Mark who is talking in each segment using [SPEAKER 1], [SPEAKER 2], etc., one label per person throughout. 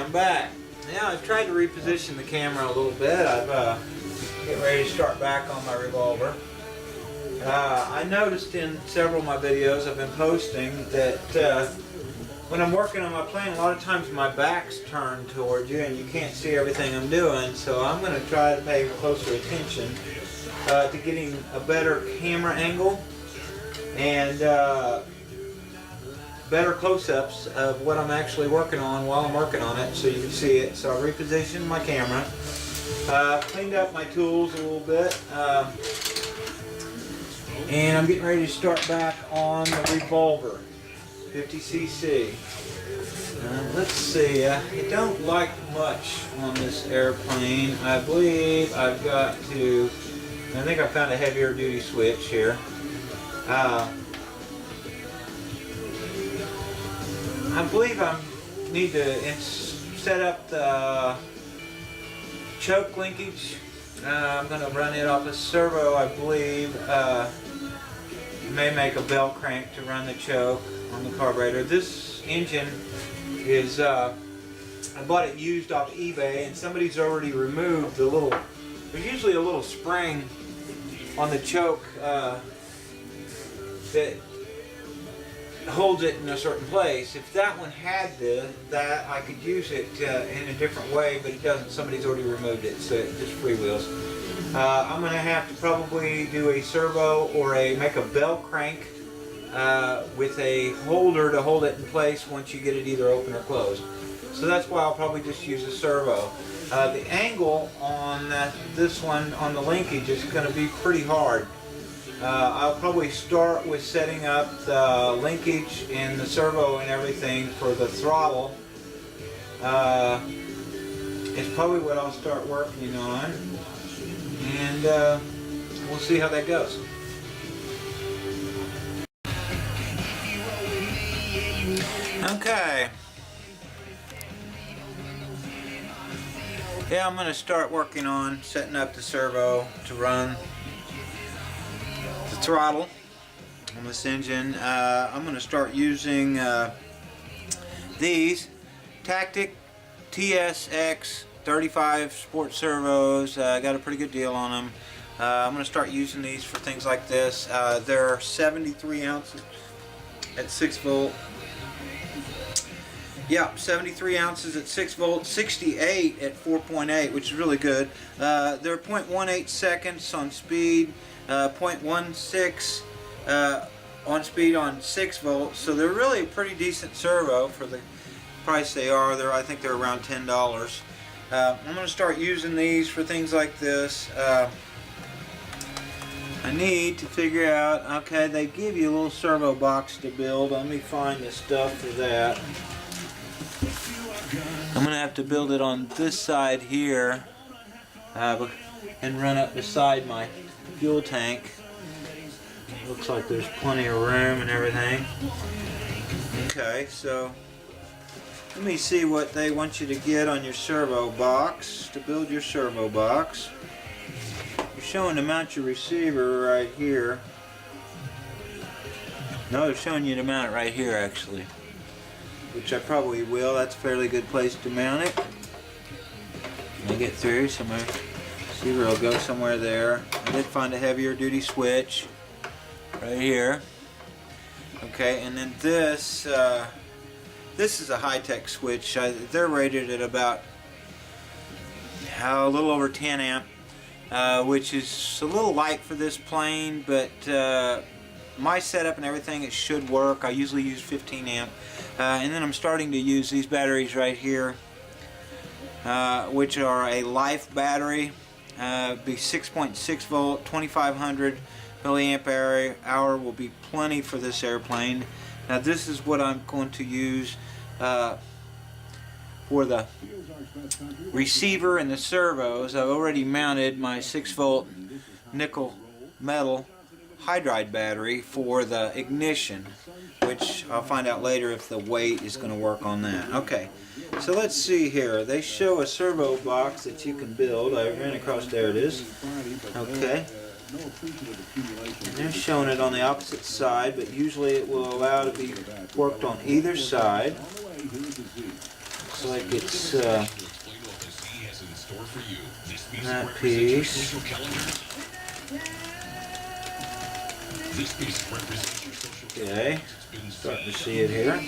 [SPEAKER 1] I'm back. Now I've tried to reposition the camera a little bit. I've getting ready to start back on my revolver. I noticed in several of my videos I've been posting that when I'm working on my plane, a lot of times my back's turned towards you and you can't see everything I'm doing. So I'm going to try to pay closer attention to getting a better camera angle and better close-ups of what I'm actually working on while I'm working on it so you can see it. So I repositioned my camera, cleaned up my tools a little bit, and I'm getting ready to start back on the revolver, 50cc. Let's see, I don't like much on this airplane. I believe I've got to, I think I found a heavier duty switch here. I believe I need to set up the choke linkage. I'm going to run it off a servo, I believe. May make a bell crank to run the choke on the carburetor. This engine is, I bought it used off eBay, and somebody's already removed the little, there's usually a little spring on the choke that holds it in a certain place. If that one had that, I could use it in a different way, but it doesn't. Somebody's already removed it, so it just freewheels. I'm going to have to probably do a servo or make a bell crank with a holder to hold it in place once you get it either open or closed. So that's why I'll probably just use a servo. The angle on this one on the linkage is going to be pretty hard. I'll probably start with setting up the linkage and the servo and everything for the throttle. It's probably what I'll start working on, and we'll see how that goes. Okay. Yeah, I'm going to start working on setting up the servo to run the throttle on this engine. I'm going to start using these Tactic TSX 35 sport servos. I got a pretty good deal on them. I'm going to start using these for things like this. They're 73 ounces at 6 volt. Yeah, 73 ounces at 6 volts, 68 at 4.8, which is really good. They're 0.18 seconds on speed, 0.16 on speed on 6 volts, so they're really a pretty decent servo for the price they are. I think they're around $10. I'm going to start using these for things like this. I need to figure out, okay, they give you a little servo box to build. Let me find the stuff for that. I'm going to have to build it on this side here and run up beside my fuel tank. Looks like there's plenty of room and everything. Okay, so let me see what they want you to get on your servo box to build your servo box. You're showing to mount your receiver right here. No, they're showing you to mount it right here actually, which I probably will. That's a fairly good place to mount it. When I get through, so my receiver will go somewhere there. I did find a heavier duty switch right here. Okay, and then this is a high-tech switch. They're rated at about a little over 10 amp, which is a little light for this plane, but my setup and everything, it should work. I usually use 15 amp. And then I'm starting to use these batteries right here, which are a Life battery. Be 6.6 volt, 2500 milliampere hour will be plenty for this airplane. Now this is what I'm going to use for the receiver and the servos. I've already mounted my 6 volt nickel metal hydride battery for the ignition, which I'll find out later if the weight is going to work on that. Okay, so let's see here. They show a servo box that you can build. I ran across, there it is. Okay. And they're showing it on the opposite side, but usually it will allow to be worked on either side. Looks like it's that piece. Okay, starting to see it here.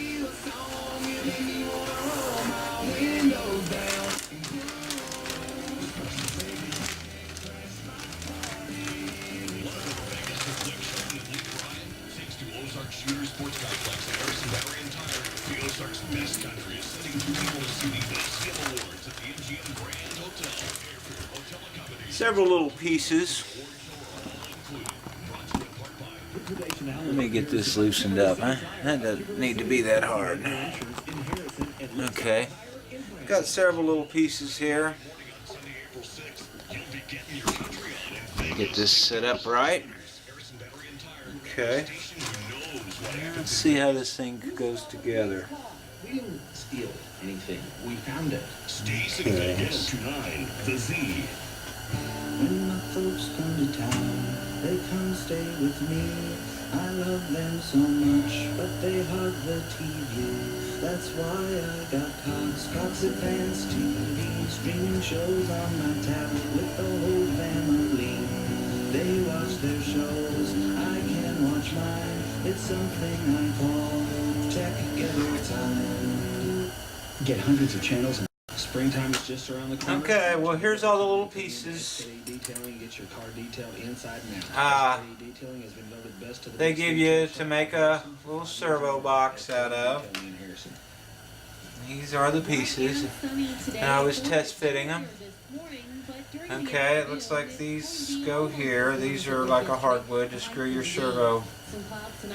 [SPEAKER 1] Several little pieces. Let me get this loosened up, huh? That doesn't need to be that hard. Okay. Got several little pieces here. Get this set up right. Okay. Let's see how this thing goes together.
[SPEAKER 2] We didn't steal anything. We found it.
[SPEAKER 3] Stacy again tonight. The Z.
[SPEAKER 4] When my folks come to town, they come stay with me. I love them so much, but they hug the TV. That's why I got Cox Advanced TV, streaming shows on my tablet with the whole family. They watch their shows, I can watch mine. It's something I call tech together time.
[SPEAKER 2] Get hundreds of channels. Springtime is just around the corner.
[SPEAKER 1] Okay, well here's all the little pieces.
[SPEAKER 2] Detailing gets your car detailed inside and out. Detailing has been voted best to the
[SPEAKER 1] They give you to make a little servo box out of. These are the pieces, and I was test fitting them. Okay, it looks like these go here. These are like a hardwood to screw your servo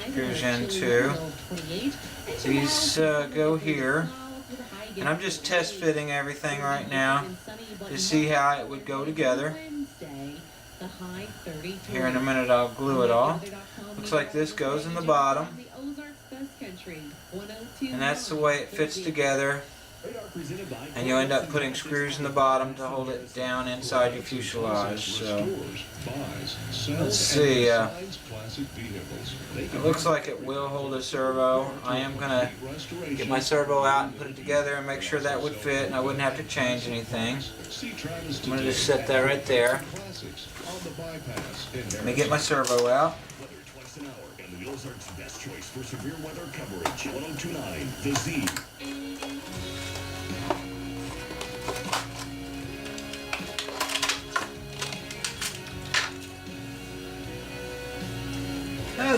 [SPEAKER 1] screws into. These go here. And I'm just test fitting everything right now to see how it would go together. Here in a minute I'll glue it all. Looks like this goes in the bottom. And that's the way it fits together. And you end up putting screws in the bottom to hold it down inside your fuselage. So let's see. It looks like it will hold a servo. I am going to get my servo out and put it together and make sure that would fit and I wouldn't have to change anything. I'm going to just set that right there. Let me get my servo out.
[SPEAKER 3] And the Ozarks' best choice for severe weather coverage. 1029 The Z.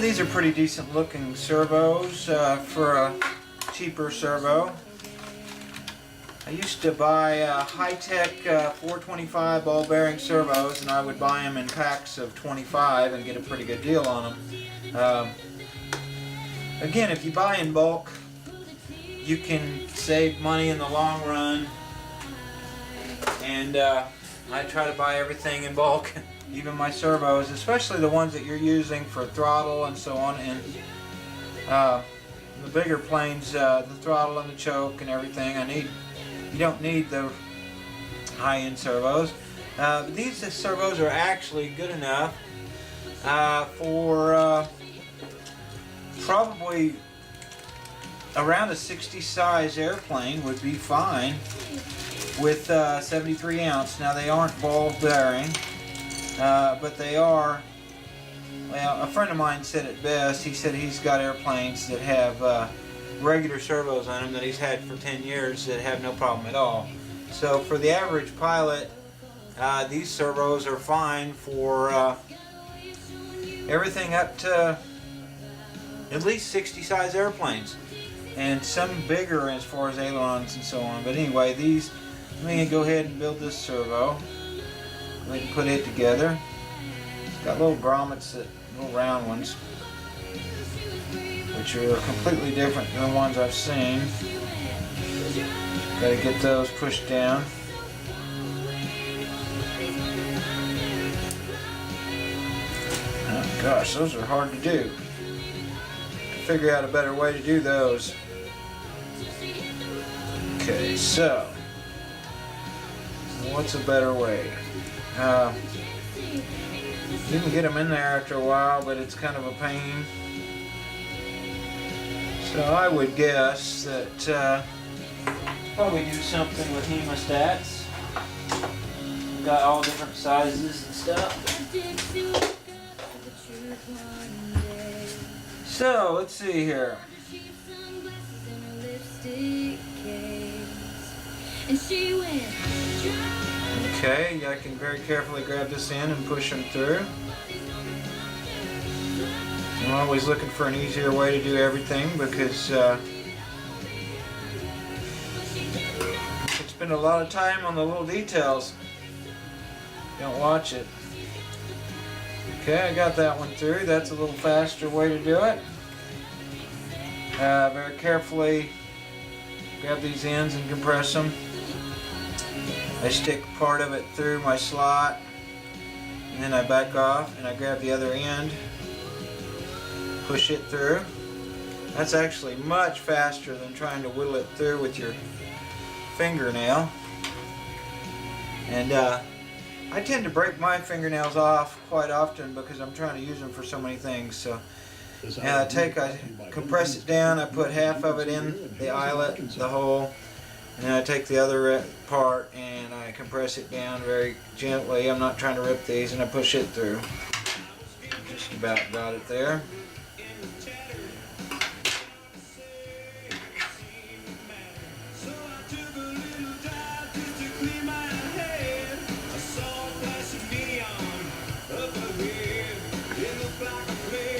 [SPEAKER 1] These are pretty decent looking servos for a cheaper servo. I used to buy high-tech 425 ball bearing servos, and I would buy them in packs of 25 and get a pretty good deal on them. Again, if you buy in bulk, you can save money in the long run, and I try to buy everything in bulk. Even my servos, especially the ones that you're using for throttle and so on, and the bigger planes, the throttle and the choke and everything. You don't need the high-end servos. But these servos are actually good enough for probably around a 60 size airplane would be fine with 73 ounce. Now they aren't ball bearing. But they are, well, a friend of mine said it best. He said he's got airplanes that have regular servos on them that he's had for 10 years that have no problem at all. So for the average pilot, these servos are fine for everything up to at least 60 size airplanes. And some bigger as far as ailerons and so on. But anyway, these, let me go ahead and build this servo. We can put it together. It's got little grommets, little round ones, which are completely different than the ones I've seen. Got to get those pushed down. Oh gosh, those are hard to do. Figure out a better way to do those. Okay, so what's a better way? You can get them in there after a while, but it's kind of a pain. So I would guess that Probably do something with hemostats. Got all different sizes and stuff. So let's see here. Okay, I can very carefully grab this in and push them through. I'm always looking for an easier way to do everything because spend a lot of time on the little details. Don't watch it. Okay, I got that one through. That's a little faster way to do it. Very carefully grab these ends and compress them. I stick part of it through my slot and then I back off and I grab the other end, push it through. That's actually much faster than trying to whittle it through with your fingernail. And I tend to break my fingernails off quite often because I'm trying to use them for so many things. So I compress it down, I put half of it in the eyelet, the hole, and then I take the other part and I compress it down very gently. I'm not trying to rip these, and I push it through. Just about got it there.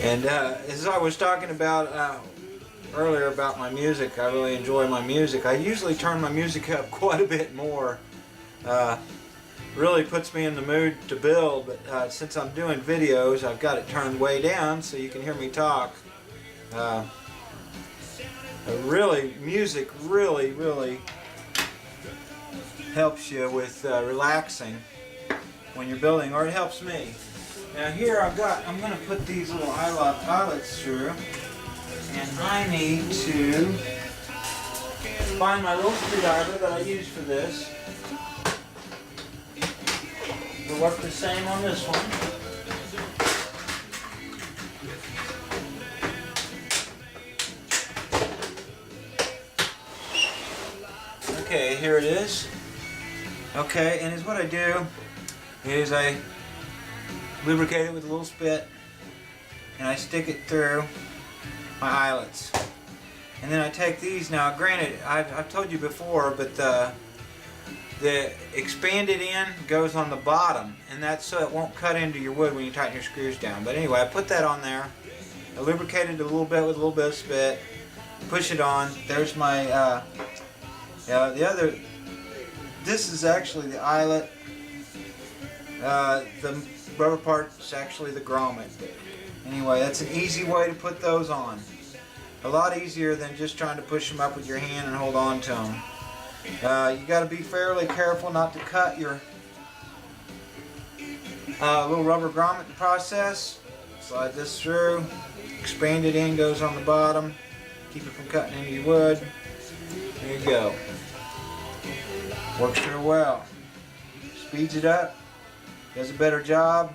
[SPEAKER 1] And as I was talking about earlier about my music, I really enjoy my music. I usually turn my music up quite a bit more. Really puts me in the mood to build, but since I'm doing videos, I've got it turned way down so you can hear me talk. Music really helps you with relaxing when you're building, or it helps me. Now here I'm going to put these little eyelets through, and I need to find my little screwdriver that I use for this. We'll work the same on this one. Okay, here it is. Okay, and is what I do is I lubricate it with a little spit and I stick it through my eyelets. And then I take these, now granted, I've told you before, but the expanded end goes on the bottom, and that's so it won't cut into your wood when you tighten your screws down. But anyway, I put that on there, I lubricate it a little bit with a little bit of spit, push it on. There's my this is actually the eyelet. The rubber part is actually the grommet. Anyway, that's an easy way to put those on. A lot easier than just trying to push them up with your hand and hold on to them. You got to be fairly careful not to cut your little rubber grommet in the process. Slide this through. Expanded end goes on the bottom. Keep it from cutting into your wood. There you go. Works real well. Speeds it up. Does a better job.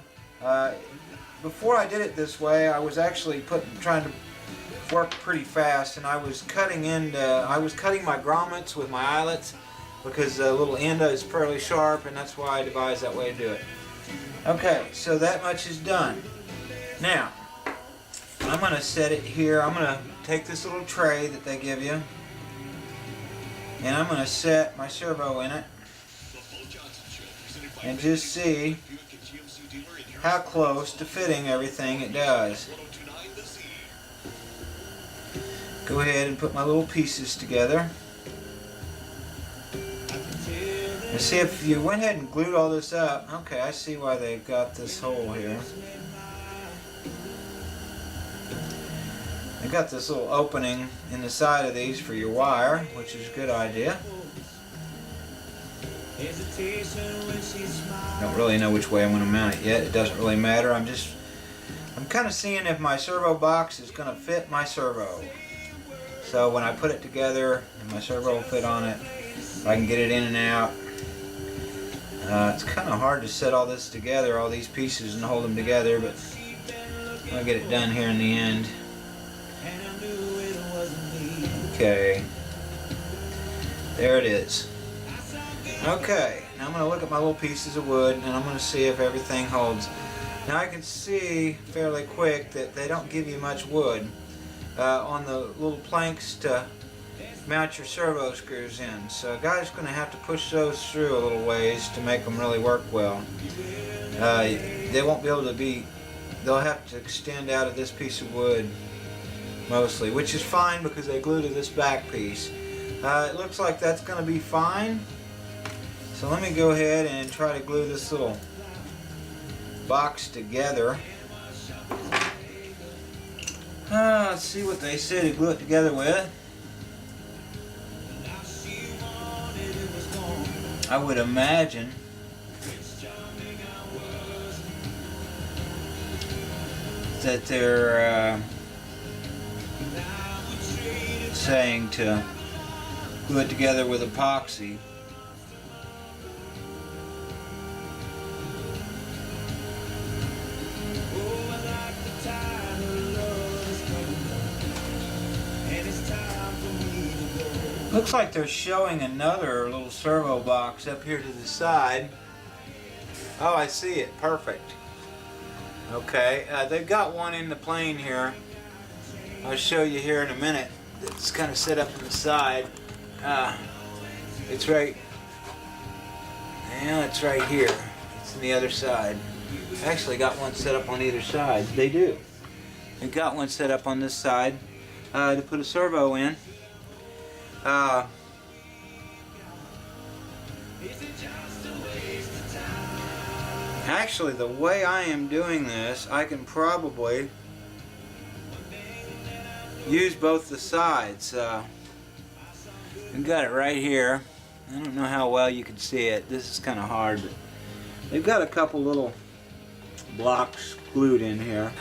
[SPEAKER 1] Before I did it this way, I was actually trying to work pretty fast, and I was cutting my grommets with my eyelets because the little end is fairly sharp, and that's why I devised that way to do it. Okay, so that much is done. Now, I'm going to set it here. I'm going to take this little tray that they give you, and I'm going to set my servo in it and just see how close to fitting everything it does. Go ahead and put my little pieces together. And see if you went ahead and glued all this up. Okay, I see why they've got this hole here. They've got this little opening in the side of these for your wire, which is a good idea. Don't really know which way I'm going to mount it yet. It doesn't really matter. I'm kind of seeing if my servo box is going to fit my servo. So when I put it together and my servo will fit on it, I can get it in and out. It's kind of hard to set all this together, all these pieces, and hold them together, but I'll get it done here in the end. There it is. Okay, now I'm going to look at my little pieces of wood and I'm going to see if everything holds. Now I can see fairly quick that they don't give you much wood on the little planks to mount your servo screws in. So a guy's going to have to push those through a little ways to make them really work well. They won't be able to be, they'll have to extend out of this piece of wood mostly, which is fine because they glue to this back piece. It looks like that's going to be fine. So let me go ahead and try to glue this little box together. Let's see what they say to glue it together with. I would imagine that they're saying to glue it together with epoxy. Looks like they're showing another little servo box up here to the side. Oh, I see it. Perfect. Okay, they've got one in the plane here. I'll show you here in a minute. It's kind of set up on the side. It's right. Yeah, it's right here. It's on the other side. Actually, got one set up on either side. They do. They've got one set up on this side to put a servo in. Actually, the way I am doing this, I can probably use both the sides. I've got it right here. I don't know how well you can see it. This is kind of hard, but they've got a couple little blocks glued in here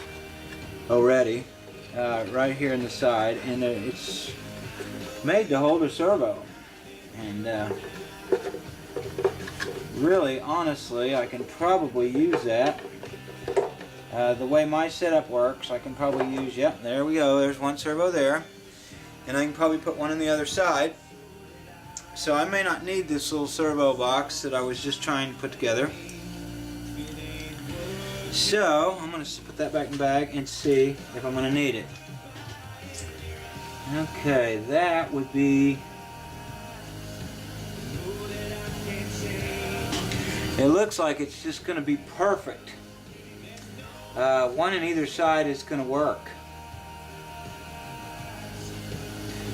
[SPEAKER 1] already, right here in the side, and it's made to hold a servo. And really, honestly, I can probably use that. The way my setup works, I can probably use, yep, there we go, there's one servo there. And I can probably put one on the other side. So I may not need this little servo box that I was just trying to put together. So I'm going to put that back in the bag and see if I'm going to need it. Okay, that would be... It looks like it's just going to be perfect. One on either side is going to work.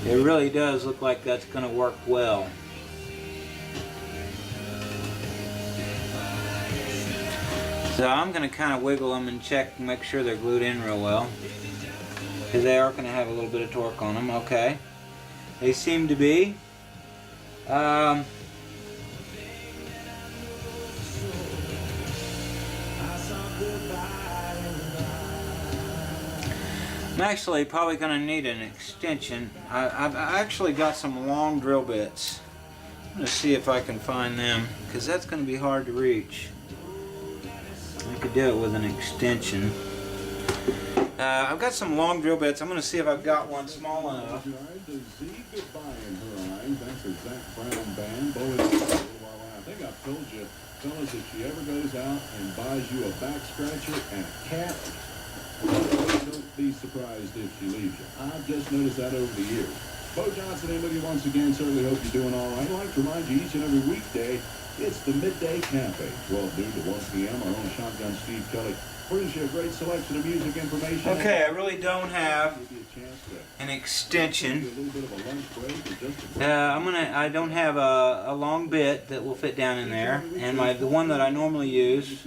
[SPEAKER 1] It really does look like that's going to work well. So I'm going to kind of wiggle them and check and make sure they're glued in real well, because they are going to have a little bit of torque on them. Okay, they seem to be. I'm actually probably going to need an extension. I've actually got some long drill bits. I'm going to see if I can find them, because that's going to be hard to reach. I could do it with an extension. I've got some long drill bits. I'm going to see if I've got one small enough.
[SPEAKER 5] I think I've told you, fellas, if she ever goes out and buys you a back scratcher and a cat, don't be surprised if she leaves you. I've just noticed that over the years. Bo Johnson in with you once again. Certainly hope you're doing all right. I'd like to remind you each and every weekday, it's the Midday Cafe, 12 noon to 1 p.m. Our own Shotgun Steve Kelly brings you a great selection of music information.
[SPEAKER 1] Okay, I really don't have an extension. I don't have a long bit that will fit down in there, and the one that I normally use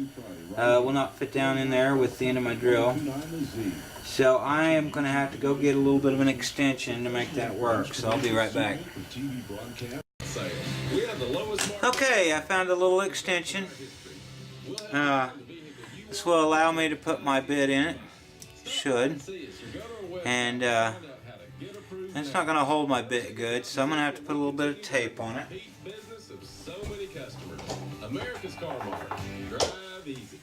[SPEAKER 1] will not fit down in there with the end of my drill. So I am going to have to go get a little bit of an extension to make that work. So I'll be right back. Okay, I found a little extension. This will allow me to put my bit in it. Should. And it's not going to hold my bit good, so I'm going to have to put a little bit of tape on it.
[SPEAKER 5] America's Car Mart. Drive easy.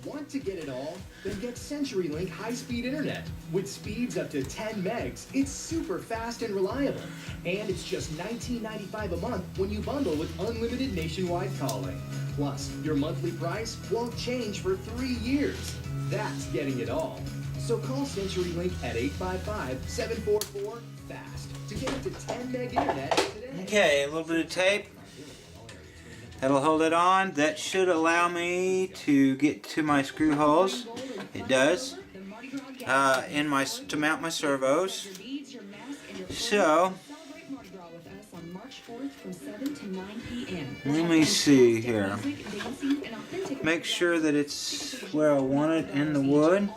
[SPEAKER 5] Want
[SPEAKER 6] To get it all? Then get CenturyLink high-speed internet. With speeds up to 10 megs, it's super fast and reliable. And it's just $19.95 a month when you bundle with unlimited nationwide calling. Plus, your monthly price won't change for 3 years. That's getting it all. So call CenturyLink at 855-744-FAST to get up to 10 meg internet today.
[SPEAKER 1] Okay, a little bit of tape. That'll hold it on. That should allow me to get to my screw holes. It does. To mount my servos. So, let me see here. Make sure that it's where I want it in the wood.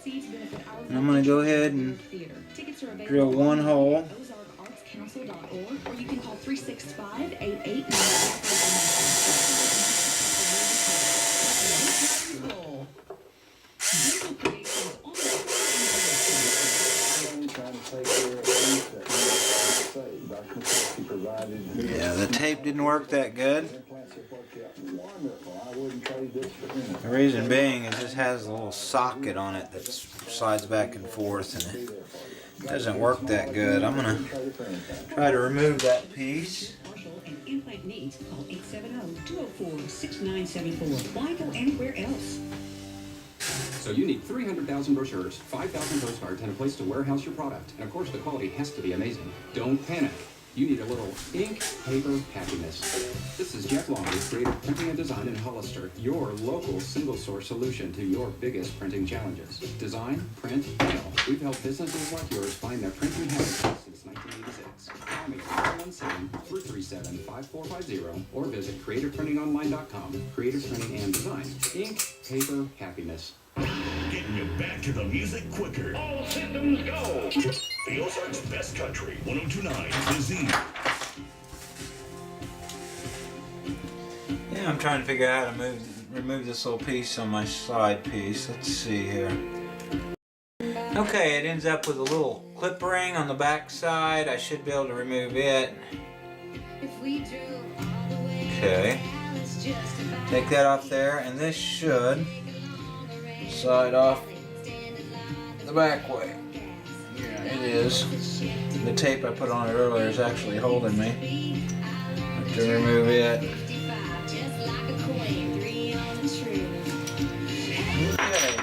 [SPEAKER 1] And I'm going to go ahead and drill one hole.
[SPEAKER 7] Or you can call 365-889.
[SPEAKER 1] Yeah, the tape didn't work that good. The reason being is this has a little socket on it that slides back and forth, and it doesn't work that good. I'm going to try to remove that piece.
[SPEAKER 7] Implant needs, call 870-204-6974. Why go anywhere else?
[SPEAKER 8] So you need 300,000 brochures, 5,000 postcards, and a place to warehouse your product. And of course, the quality has to be amazing. Don't panic. You need a little ink, paper, happiness. This is Jeff Long with Creative Printing and Design in Hollister, your local single-source solution to your biggest printing challenges. Design, print, mail. We've helped businesses like yours find their printing habits since 1986. Call me at 417-337-5450 or visit creativeprintingonline.com. Creative Printing and Design. Ink, paper, happiness.
[SPEAKER 3] Getting you back to the music quicker. All systems go. The Ozarks Best Country, 1029 The Z.
[SPEAKER 1] Yeah, I'm trying to figure out how to remove this little piece on my side piece. Let's see here. Okay, it ends up with a little clip ring on the back side. I should be able to remove it. Okay. Take that off there, and this should slide off the back way. Yeah, it is. The tape I put on it earlier is actually holding me. I have to remove it. Okay,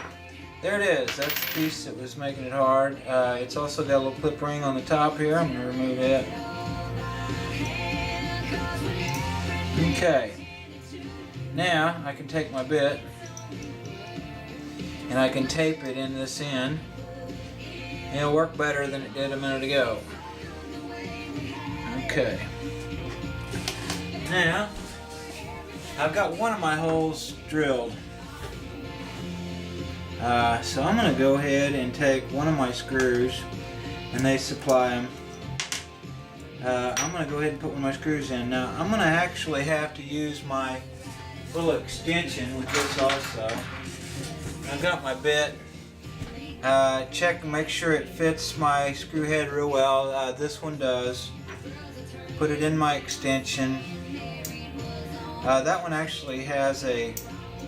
[SPEAKER 1] there it is. That's the piece that was making it hard. It's also got a little clip ring on the top here. I'm going to remove it. Okay. Now I can take my bit and I can tape it in this end. It'll work better than it did a minute ago. Okay. Now, I've got one of my holes drilled. So I'm going to go ahead and take one of my screws, and they supply them. I'm going to go ahead and put one of my screws in. Now, I'm going to actually have to use my little extension with this also. I've got my bit. Check and make sure it fits my screw head real well. This one does. Put it in my extension. That one actually has a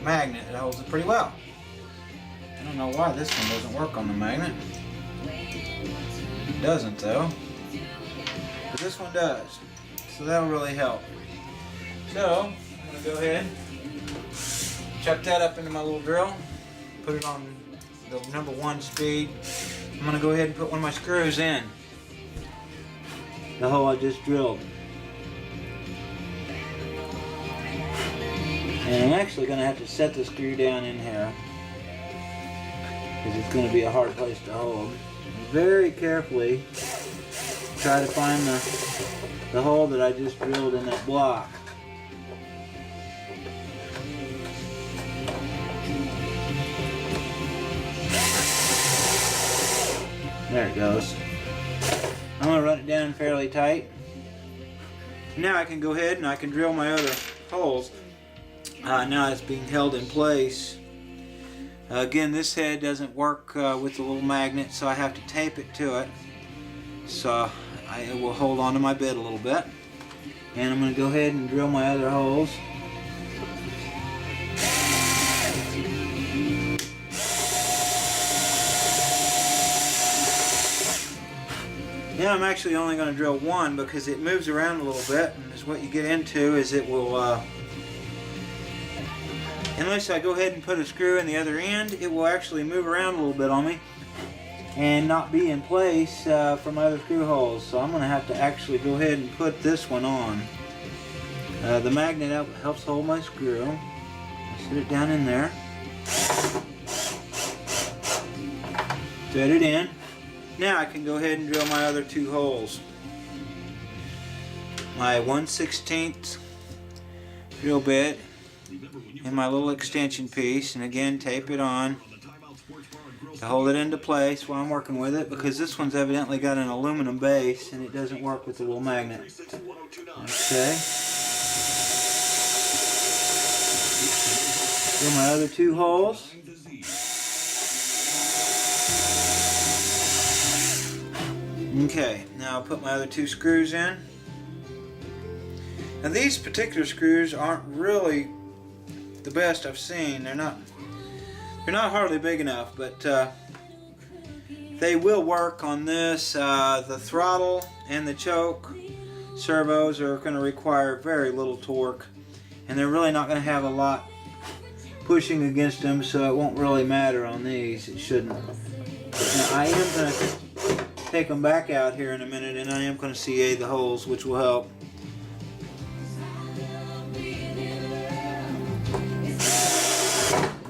[SPEAKER 1] magnet that holds it pretty well. I don't know why this one doesn't work on the magnet. It doesn't though. But this one does. So that'll really help. So, I'm going to go ahead, chuck that up into my little drill, put it on the number 1 speed. I'm going to go ahead and put one of my screws in the hole I just drilled. And I'm actually going to have to set the screw down in here because it's going to be a hard place to hold. Very carefully try to find the hole that I just drilled in that block. There it goes. I'm going to run it down fairly tight. Now I can go ahead and I can drill my other holes. Now it's being held in place. Again, this head doesn't work with the little magnet, so I have to tape it to it. So I will hold on to my bit a little bit. And I'm going to go ahead and drill my other holes. Now I'm actually only going to drill one because it moves around a little bit, and what you get into is it will, unless I go ahead and put a screw in the other end, it will actually move around a little bit on me and not be in place for my other screw holes. So I'm going to have to actually go ahead and put this one on. The magnet helps hold my screw. I set it down in there. Thread it in. Now I can go ahead and drill my other two holes. My 1/16 drill bit and my little extension piece, and again tape it on to hold it into place while I'm working with it, because this one's evidently got an aluminum base and it doesn't work with the little magnet. Okay. Drill my other two holes. Okay, now I'll put my other two screws in. Now these particular screws aren't really the best I've seen. They're not hardly big enough, but they will work on this. The throttle and the choke servos are going to require very little torque, and they're really not going to have a lot pushing against them, so it won't really matter on these. It shouldn't. Now I am going to take them back out here in a minute, and I am going to CA the holes, which will help.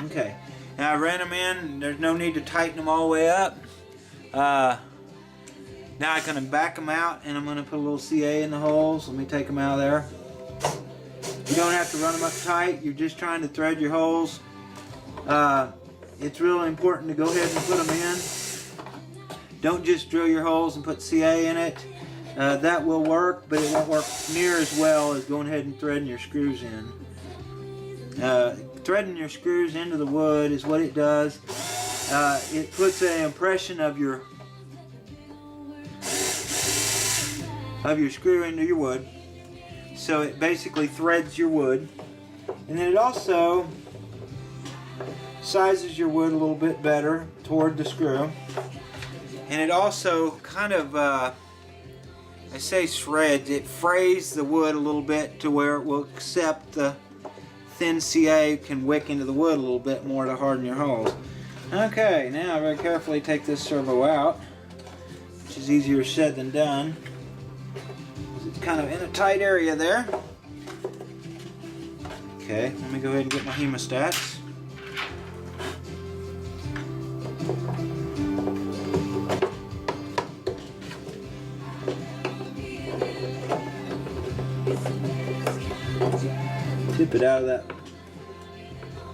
[SPEAKER 1] Okay, now I ran them in. There's no need to tighten them all the way up. Now I'm going to back them out, and I'm going to put a little CA in the holes. Let me take them out of there. You don't have to run them up tight. You're just trying to thread your holes. It's really important to go ahead and put them in. Don't just drill your holes and put CA in it. That will work, but it won't work near as well as going ahead and threading your screws in. Threading your screws into the wood is what it does. It puts an impression of your screw into your wood. So it basically threads your wood. And then it also sizes your wood a little bit better toward the screw. And it also kind of, I say shreds, it frays the wood a little bit to where it will accept the thin CA, can wick into the wood a little bit more to harden your holes. Okay, now very carefully take this servo out, which is easier said than done. It's kind of in a tight area there. Okay, let me go ahead and get my hemostats. Tip it out of that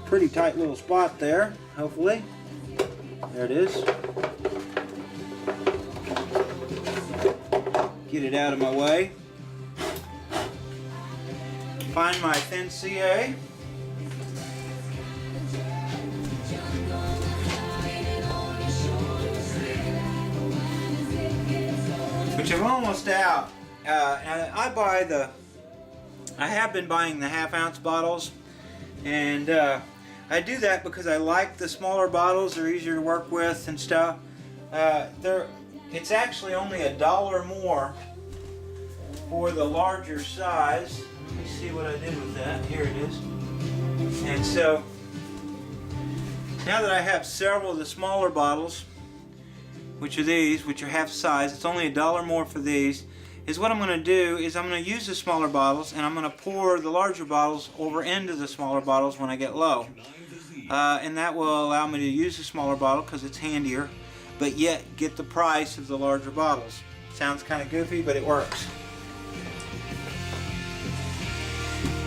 [SPEAKER 1] pretty tight little spot there, hopefully. There it is. Get it out of my way. Find my thin CA. Which I'm almost out. I have been buying the ½ ounce bottles, and I do that because I like the smaller bottles. They're easier to work with and stuff. It's actually only $1 more for the larger size. Let me see what I did with that. Here it is. And so now that I have several of the smaller bottles, which are these, which are half size, it's only $1 more for these. Is what I'm going to do is I'm going to use the smaller bottles, and I'm going to pour the larger bottles over into the smaller bottles when I get low. And that will allow me to use the smaller bottle because it's handier, but yet get the price of the larger bottles. Sounds kind of goofy, but it works.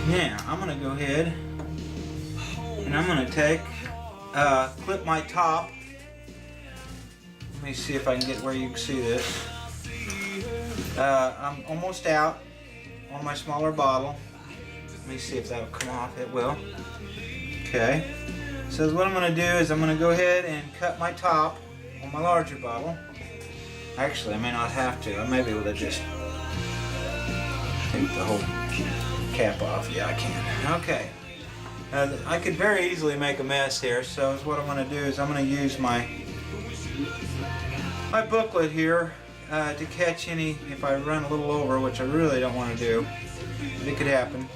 [SPEAKER 1] Now I'm going to go ahead and I'm going to take, clip my top. Let me see if I can get where you can see this. I'm almost out on my smaller bottle. Let me see if that'll come off. It will. Okay. So what I'm going to do is I'm going to go ahead and cut my top on my larger bottle. Actually, I may not have to. I may be able to just take the whole cap off. Yeah, I can. Okay. I could very easily make a mess here. So what I'm going to do is I'm going to use my booklet here. to catch any if I run a little over, which I really don't want to do, but it could happen.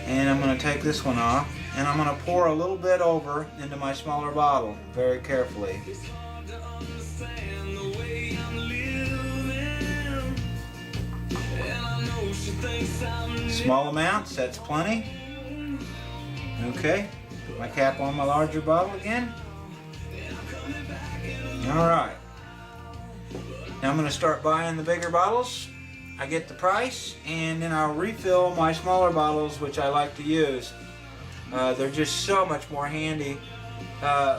[SPEAKER 1] And I'm going to take this one off, and I'm going to pour a little bit over into my smaller bottle very carefully. Small amounts, that's plenty. Okay, put my cap on my larger bottle again. Alright. Now I'm going to start buying the bigger bottles. I get the price, and then I'll refill my smaller bottles, which I like to use. They're just so much more handy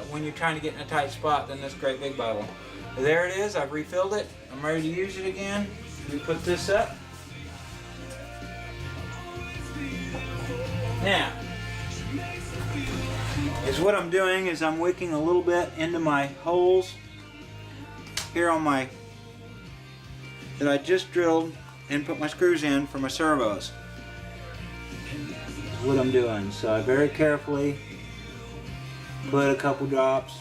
[SPEAKER 1] when you're trying to get in a tight spot than this great big bottle. There it is, I've refilled it. I'm ready to use it again. Let me put this up. Now, what I'm doing is I'm wicking a little bit into my holes here on my, that I just drilled and put my screws in for my servos. That's what I'm doing. So I very carefully put a couple drops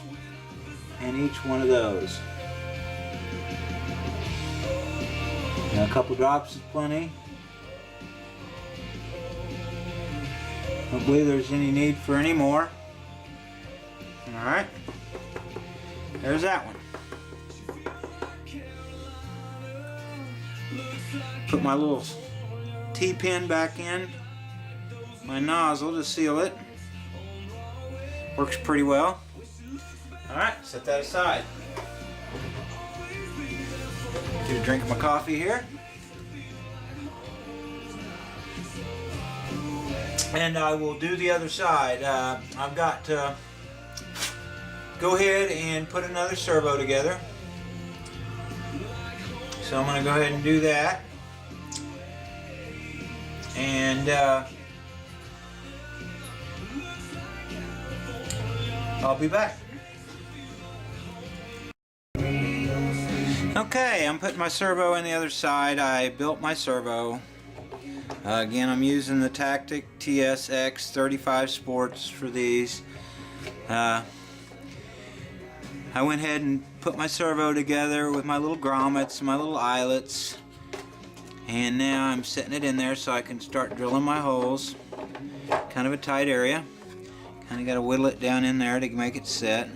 [SPEAKER 1] in each one of those. Now a couple drops is plenty. Don't believe there's any need for any more. Alright, there's that one. Put my little T-pin back in my nozzle to seal it. Works pretty well. Alright, set that aside. Get a drink of my coffee here. And I will do the other side. I've got to go ahead and put another servo together. So I'm going to go ahead and do that. And I'll be back. Okay, I'm putting my servo in the other side. I built my servo. Again, I'm using the Tactic TSX 35 Sports for these. I went ahead and put my servo together with my little grommets, my little eyelets, and now I'm setting it in there so I can start drilling my holes. Kind of a tight area. Kind of got to whittle it down in there to make it set.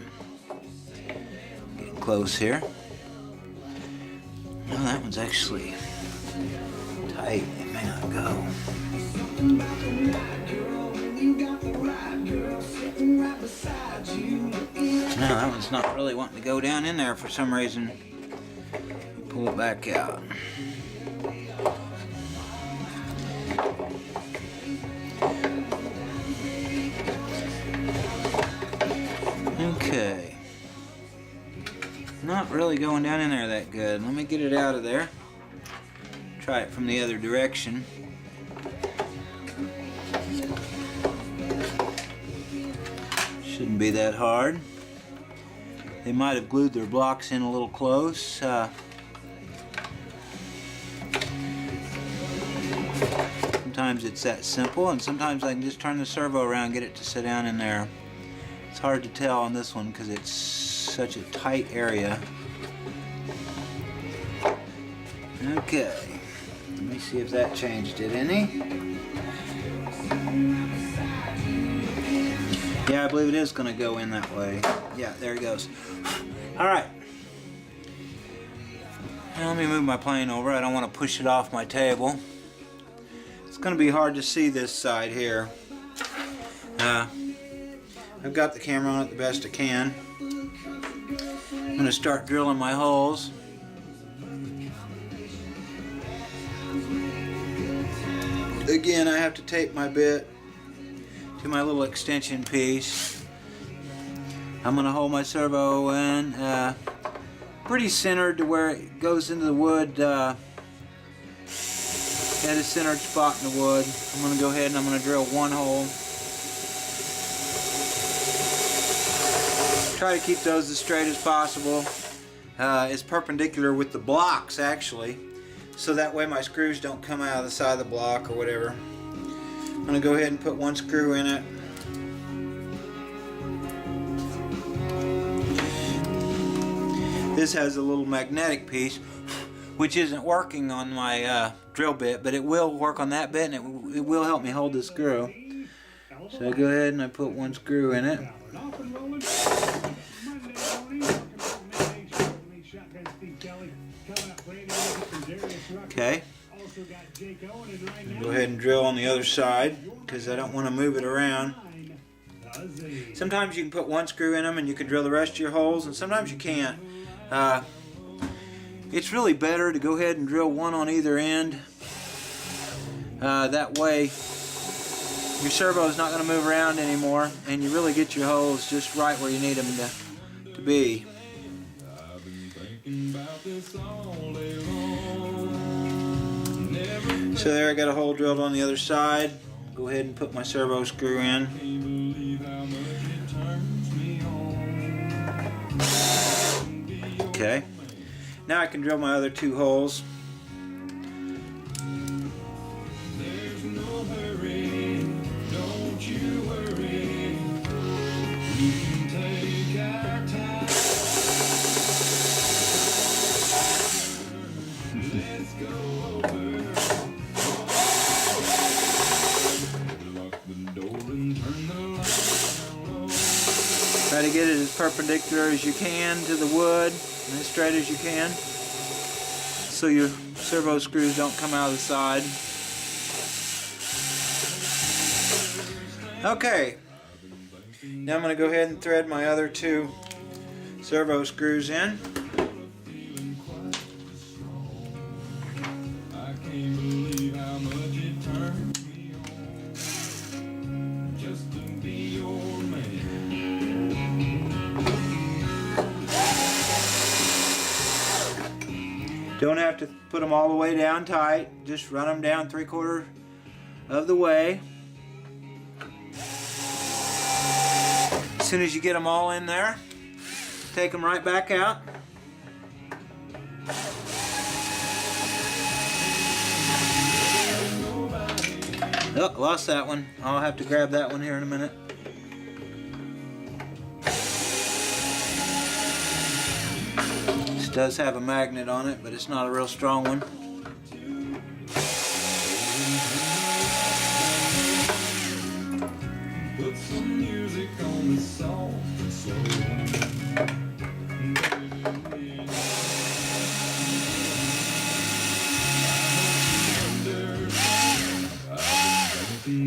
[SPEAKER 1] Getting close here. Well, that one's actually tight. It may not go. No, that one's not really wanting to go down in there for some reason. Pull it back out. Okay. Not really going down in there that good. Let me get it out of there. Try it from the other direction. Shouldn't be that hard. They might have glued their blocks in a little close. Sometimes it's that simple, and sometimes I can just turn the servo around and get it to sit down in there. It's hard to tell on this one because it's such a tight area. Okay, let me see if that changed it any. Yeah, I believe it is going to go in that way. Yeah, there it goes. Alright. Now let me move my plane over. I don't want to push it off my table. It's going to be hard to see this side here. I've got the camera on it the best I can. I'm going to start drilling my holes. Again, I have to tape my bit to my little extension piece. I'm going to hold my servo in pretty centered to where it goes into the wood at a centered spot in the wood. I'm going to go ahead and I'm going to drill one hole. Try to keep those as straight as possible. It's perpendicular with the blocks actually, so that way my screws don't come out of the side of the block or whatever. I'm going to go ahead and put one screw in it. This has a little magnetic piece, which isn't working on my drill bit, but it will work on that bit, and it will help me hold the screw. So I go ahead and I put one screw in it. Okay. Go ahead and drill on the other side because I don't want to move it around. Sometimes you can put one screw in them and you can drill the rest of your holes, and sometimes you can't. It's really better to go ahead and drill one on either end. That way your servo is not going to move around anymore, and you really get your holes just right where you need them to be. So there, I got a hole drilled on the other side. Go ahead and put my servo screw in. Okay. Now I can drill my other two holes.
[SPEAKER 3] There's no hurry, don't you worry. We can take our time. Let's go over. Lock the door and turn the lights on.
[SPEAKER 1] Try to get it as perpendicular as you can to the wood, and as straight as you can, so your servo screws don't come out of the side. Okay, now I'm going to go ahead and thread my other two servo screws in.
[SPEAKER 3] I can't believe how much it turned me on just to be your man.
[SPEAKER 1] Don't have to put them all the way down tight, just run them down 3/4 of the way. As soon as you get them all in there, take them right back out. Oh, lost that one. I'll have to grab that one here in a minute. This does have a magnet on it, but it's not a real strong one.
[SPEAKER 3] Put some music on the soft and slow.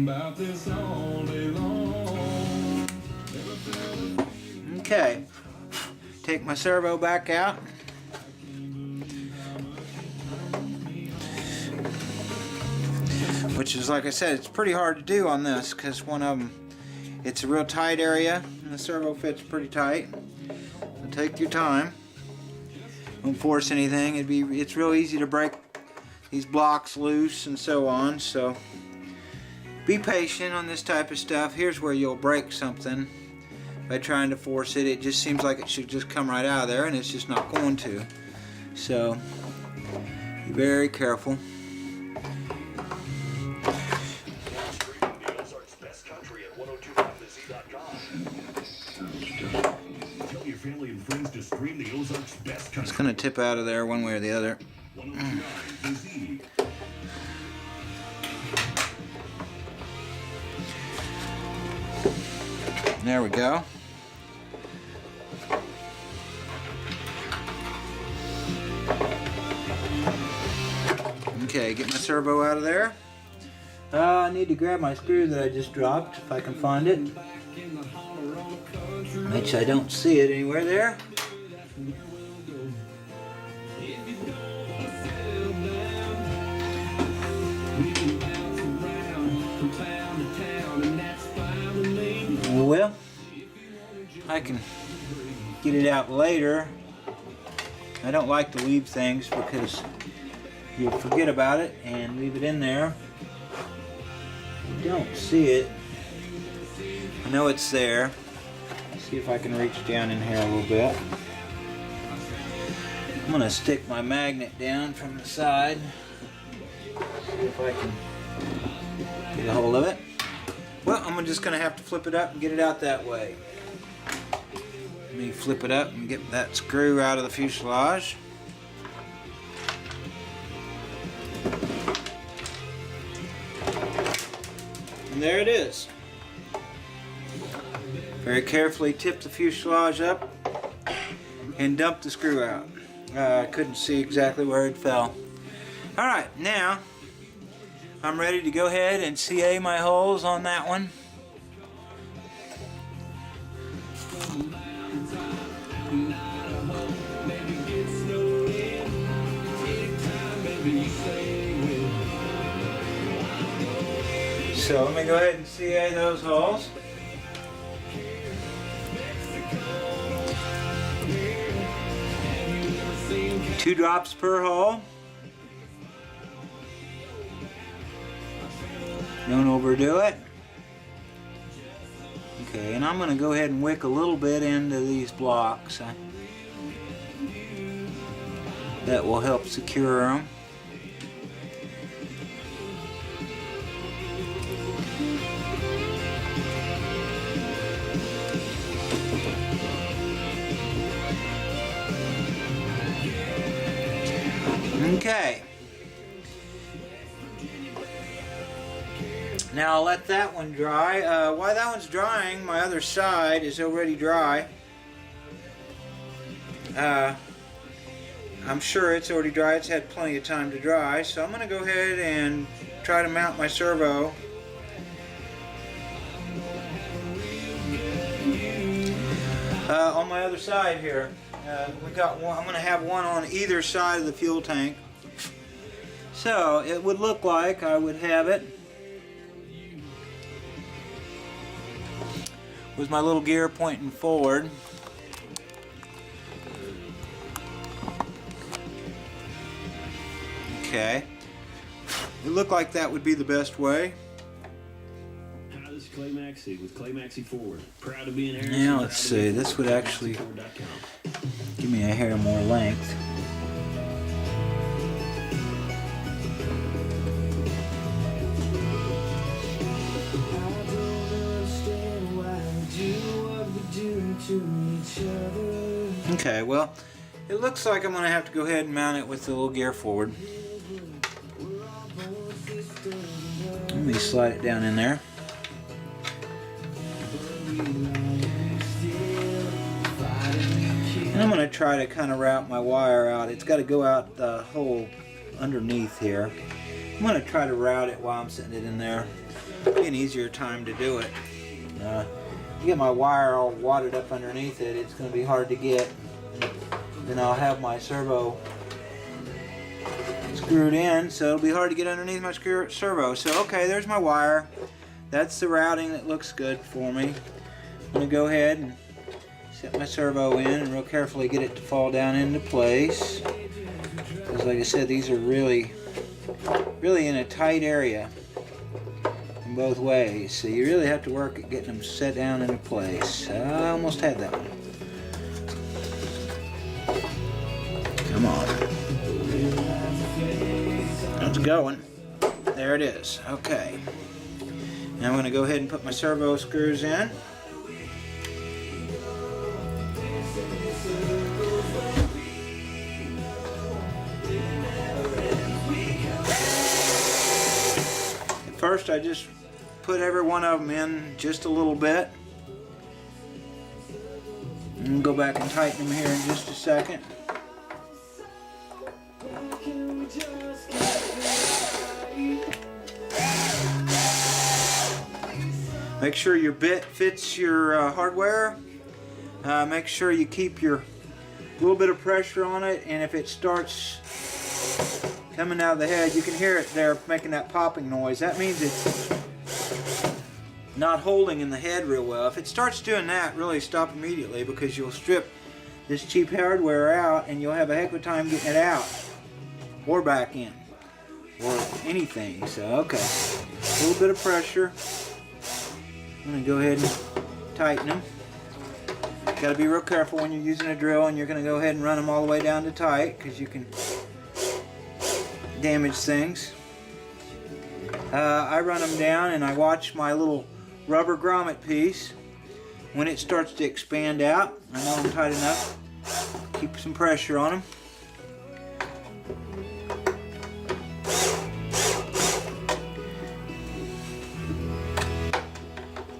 [SPEAKER 3] About this all day long.
[SPEAKER 1] Okay, take my servo back out. Which is, like I said, it's pretty hard to do on this because one of them, it's a real tight area and the servo fits pretty tight. So take your time. Don't force anything. It's real easy to break these blocks loose and so on. So be patient on this type of stuff. Here's where you'll break something by trying to force it. It just seems like it should just come right out of there, and it's just not going to. So be very careful.
[SPEAKER 3] Tell your family and friends to stream the Ozarks Best Country.
[SPEAKER 1] It's going to tip out of there one way or the other.
[SPEAKER 3] 1029 The Z.
[SPEAKER 1] There we go. Okay, get my servo out of there. I need to grab my screw that I just dropped, if I can find it. Which I don't see it anywhere there. Well, I can get it out later. I don't like to leave things because you'll forget about it and leave it in there. I don't see it. I know it's there. Let's see if I can reach down in here a little bit. I'm going to stick my magnet down from the side. See if I can get a hold of it. Well, I'm just going to have to flip it up and get it out that way. Let me flip it up and get that screw out of the fuselage. And there it is. Very carefully tip the fuselage up and dump the screw out. I couldn't see exactly where it fell. Alright, now I'm ready to go ahead and CA my holes on that one. So let me go ahead and CA those holes. Two drops per hole. Don't overdo it. Okay, and I'm going to go ahead and wick a little bit into these blocks. That will help secure them. Okay. Now I'll let that one dry. While that one's drying, my other side is already dry. I'm sure it's already dry. It's had plenty of time to dry. So I'm going to go ahead and try to mount my servo. On my other side here. We got one. I'm going to have one on either side of the fuel tank. So it would look like I would have it with my little gear pointing forward. Okay. It looked like that would be the best way.
[SPEAKER 5] Hi, this is Clay Maxey with Clay Maxey Forward. Proud to be in Harrison.
[SPEAKER 1] Now let's see. This would actually give me a hair more length. Okay, well, it looks like I'm going to have to go ahead and mount it with the little gear forward. Let me slide it down in there. And I'm going to try to kind of route my wire out. It's got to go out the hole underneath here. I'm going to try to route it while I'm sitting it in there. It'll be an easier time to do it. You get my wire all wadded up underneath it, it's going to be hard to get. Then I'll have my servo screwed in, so it'll be hard to get underneath my servo. So okay, there's my wire. That's the routing that looks good for me. I'm going to go ahead and set my servo in and real carefully get it to fall down into place. Because like I said, these are really in a tight area both ways, so you really have to work at getting them set down into place. I almost had that one. Come on. It's going. There it is. Okay. Now I'm going to go ahead and put my servo screws in. First, I just put every one of them in just a little bit. And we'll go back and tighten them here in just a second. Make sure your bit fits your hardware. Make sure you keep your little bit of pressure on it, and if it starts coming out of the head, you can hear it there making that popping noise. That means it's not holding in the head real well. If it starts doing that, really stop immediately, because you'll strip this cheap hardware out and you'll have a heck of a time getting it out or back in or anything. So okay, a little bit of pressure. I'm going to go ahead and tighten them. Got to be real careful when you're using a drill and you're going to go ahead and run them all the way down to tight, because you can damage things. I run them down and I watch my little rubber grommet piece when it starts to expand out, I know I'm tight enough. Keep some pressure on them.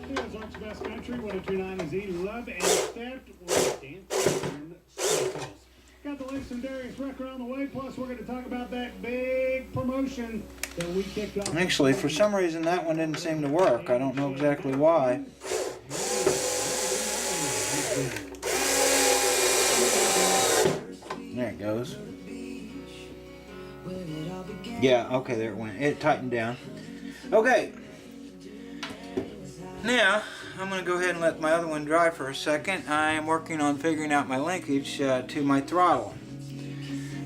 [SPEAKER 5] Here's Arts Best Country, 1029 is E. Love and Theft with Dance and Circles. Got the latest and Darius record on the way, plus we're going to talk about that big promotion that we kicked off.
[SPEAKER 1] Actually, for some reason that one didn't seem to work. I don't know exactly why. There it goes. Yeah, okay, there it went. It tightened down. Okay. Now, I'm going to go ahead and let my other one dry for a second. I am working on figuring out my linkage to my throttle.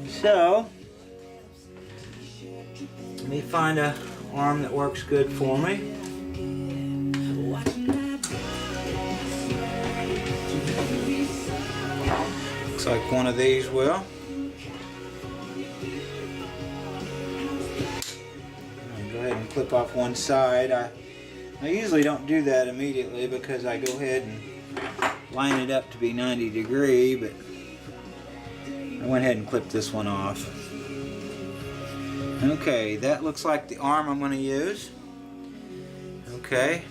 [SPEAKER 1] So, let me find a arm that works good for me. Looks like one of these will. Go ahead and clip off one side. I usually don't do that immediately because I go ahead and line it up to be 90 degree, but I went ahead and clipped this one off. Okay, that looks like the arm I'm going to use. Okay.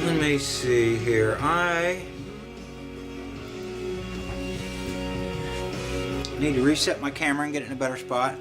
[SPEAKER 1] Let me see here. I need to reset my camera and get it in a better spot.